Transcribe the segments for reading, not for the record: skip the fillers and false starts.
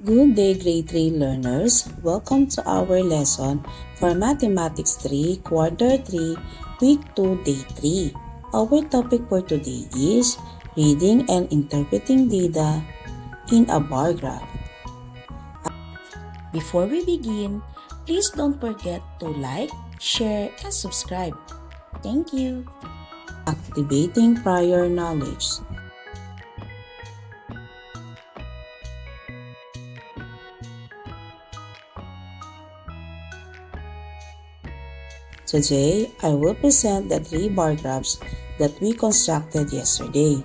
Good day, grade 3 learners. Welcome to our lesson for Mathematics 3, Quarter 3, Week 2, Day 3. Our topic for today is reading and interpreting data in a bar graph. Before we begin, please don't forget to like, share, and subscribe. Thank you. Activating prior knowledge. Today, I will present the 3 bar graphs that we constructed yesterday.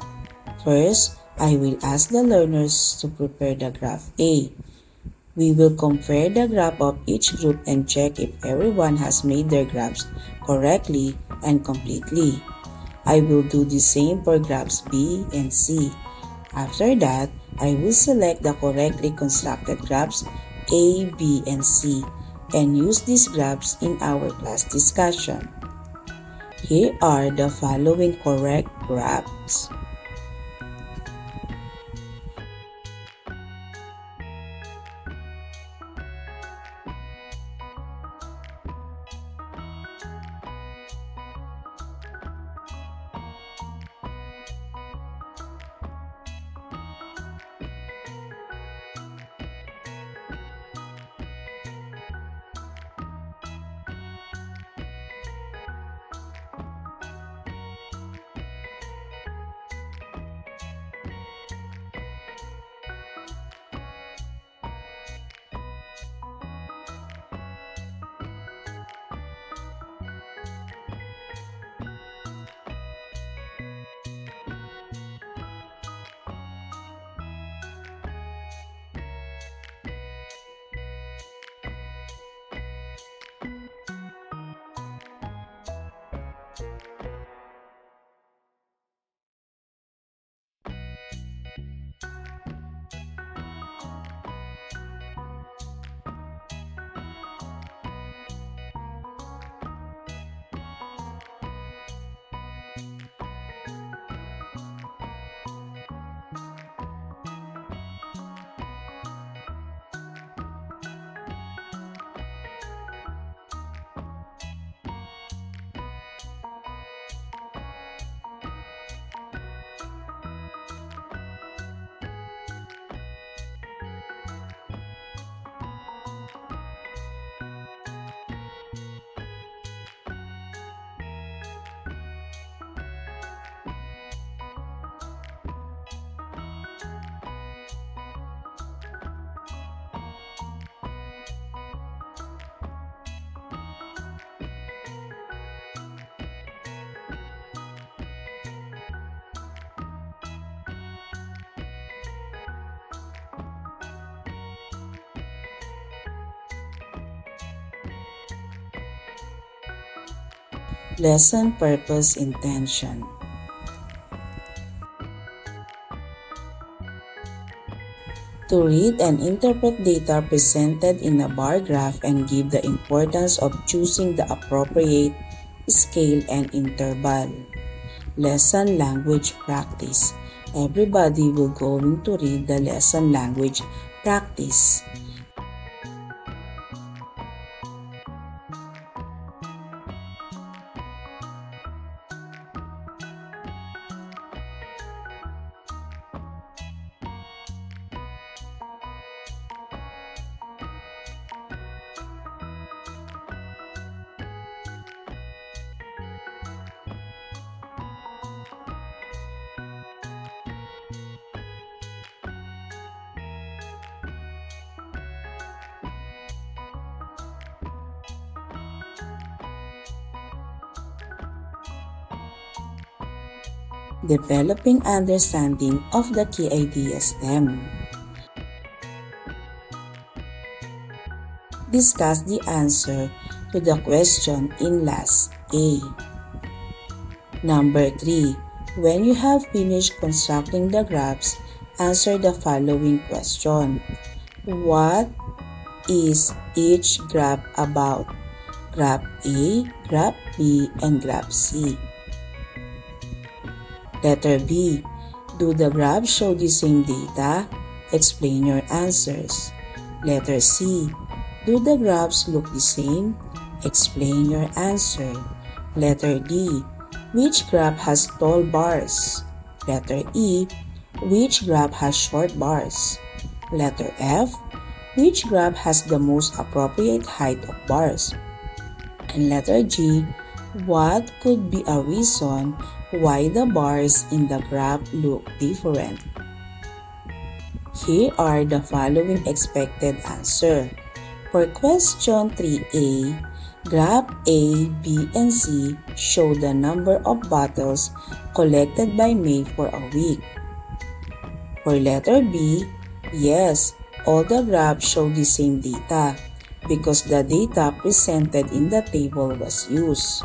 First, I will ask the learners to prepare the graph A. We will compare the graph of each group and check if everyone has made their graphs correctly and completely. I will do the same for graphs B and C. After that, I will select the correctly constructed graphs A, B, and C and use these graphs in our class discussion. Here are the following correct graphs. Lesson Purpose Intention. To read and interpret data presented in a bar graph and give the importance of choosing the appropriate scale and interval. Lesson Language Practice. Everybody will going to read the lesson language practice. Developing understanding of the key idea STEM. Discuss the answer to the question in last A. Number 3. When you have finished constructing the graphs, answer the following question. What is each graph about? Graph A, Graph B, and Graph C. Letter B. Do the graphs show the same data? Explain your answers. Letter C. Do the graphs look the same? Explain your answer. Letter D. Which graph has tall bars? Letter E. Which graph has short bars? Letter F. Which graph has the most appropriate height of bars? And letter G. What could be a reason why the bars in the graph look different? Here are the following expected answer. For question 3A, graph A, B, and C show the number of bottles collected by May for a week. For letter B, yes, all the graphs show the same data because the data presented in the table was used.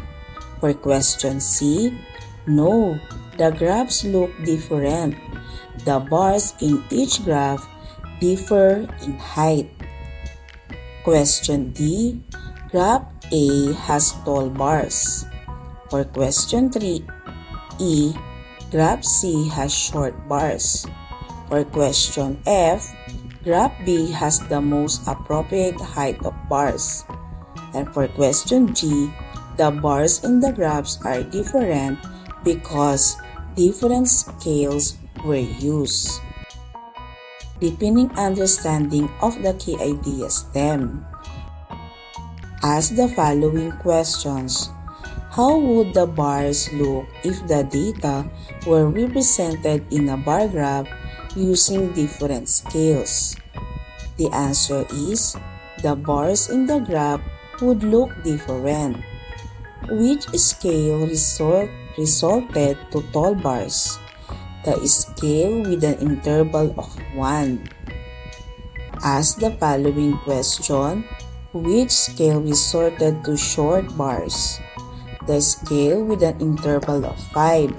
For question C, no, the graphs look different. The bars in each graph differ in height. Question D, graph A has tall bars. For question 3E, graph C has short bars. For question F, graph B has the most appropriate height of bars. And for question G, the bars in the graphs are different because different scales were used. Deepening understanding of the key idea STEM. Ask the following questions. How would the bars look if the data were represented in a bar graph using different scales? The answer is, the bars in the graph would look different. Which scale resulted to tall bars? The scale with an interval of 1. Ask the following question. Which scale resulted to short bars? The scale with an interval of 5.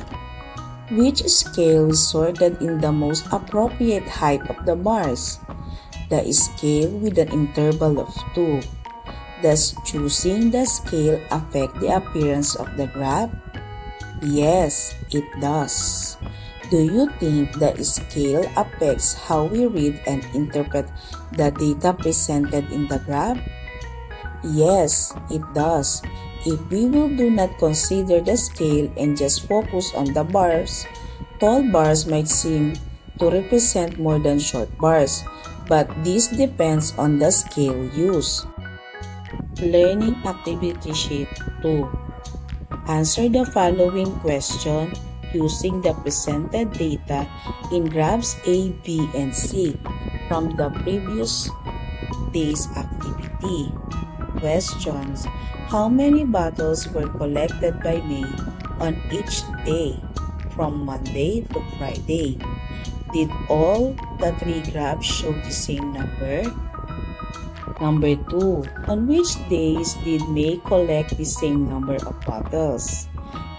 Which scale resulted in the most appropriate height of the bars? The scale with an interval of 2. Does choosing the scale affect the appearance of the graph? Yes, it does. Do you think the scale affects how we read and interpret the data presented in the graph? Yes, it does. If we do not consider the scale and just focus on the bars, tall bars might seem to represent more than short bars, but this depends on the scale used. Learning Activity Sheet 2. Answer the following question using the presented data in graphs A, B, and C from the previous day's activity. Questions. How many bottles were collected by May on each day from Monday to Friday? Did all the 3 graphs show the same number? Number 2. On which days did May collect the same number of bottles?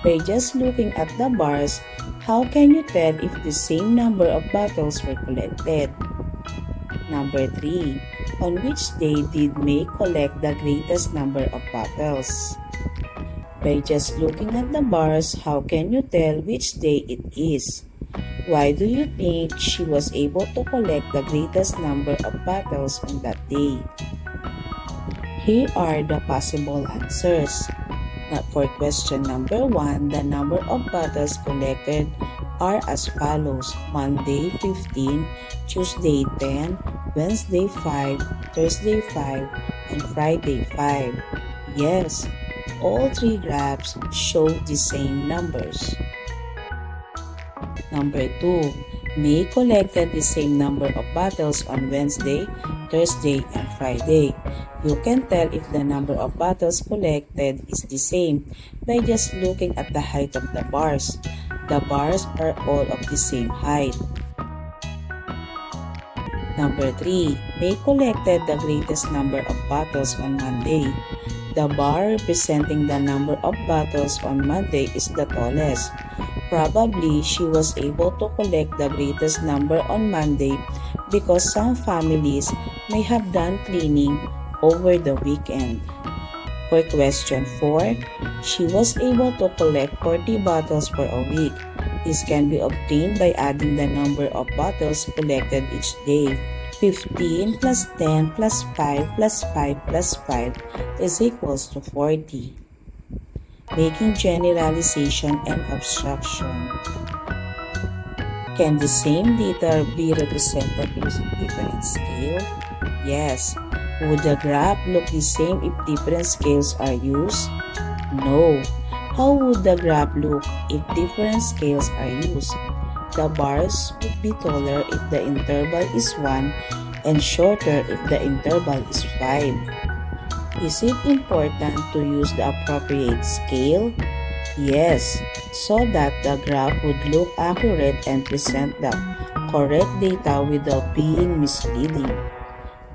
By just looking at the bars, how can you tell if the same number of bottles were collected? Number 3. On which day did May collect the greatest number of bottles? By just looking at the bars, how can you tell which day it is? Why do you think she was able to collect the greatest number of bottles on that day? Here are the possible answers. For question number 1, the number of bottles collected are as follows: Monday 15, Tuesday 10, Wednesday 5, Thursday 5, and Friday 5. Yes, all 3 graphs show the same numbers. Number 2. May collected the same number of bottles on Wednesday, Thursday, and Friday. You can tell if the number of bottles collected is the same by just looking at the height of the bars. The bars are all of the same height. Number 3. May collected the greatest number of bottles on Monday. The bar representing the number of bottles on Monday is the tallest. Probably she was able to collect the greatest number on Monday because some families may have done cleaning over the weekend. For question 4, she was able to collect 40 bottles for a week. This can be obtained by adding the number of bottles collected each day. 15 plus 10 plus 5 plus 5 plus 5 is equals to 40. Making generalization and abstraction. Can the same data be represented using different scale? Yes. Would the graph look the same if different scales are used? No. How would the graph look if different scales are used? The bars would be taller if the interval is 1 and shorter if the interval is 5. Is it important to use the appropriate scale? Yes, so that the graph would look accurate and present the correct data without being misleading.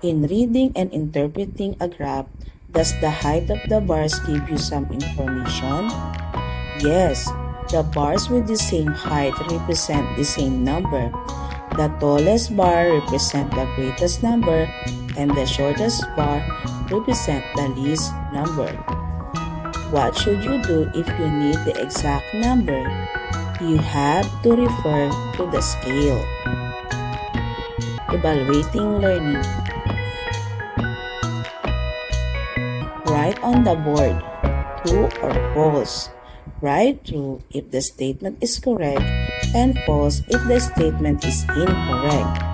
In reading and interpreting a graph, does the height of the bars give you some information? Yes, the bars with the same height represent the same number. The tallest bar represents the greatest number and the shortest bar represents the least number. What should you do if you need the exact number? You have to refer to the scale. Evaluating learning. Write on the board, true or false. Write true if the statement is correct and false if the statement is incorrect.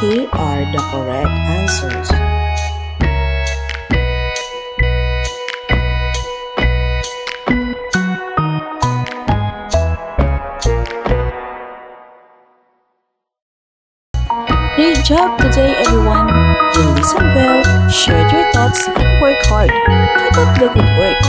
Here are the correct answers. Great job today, everyone! You listened well, shared your thoughts, and worked hard. Keep up the good work!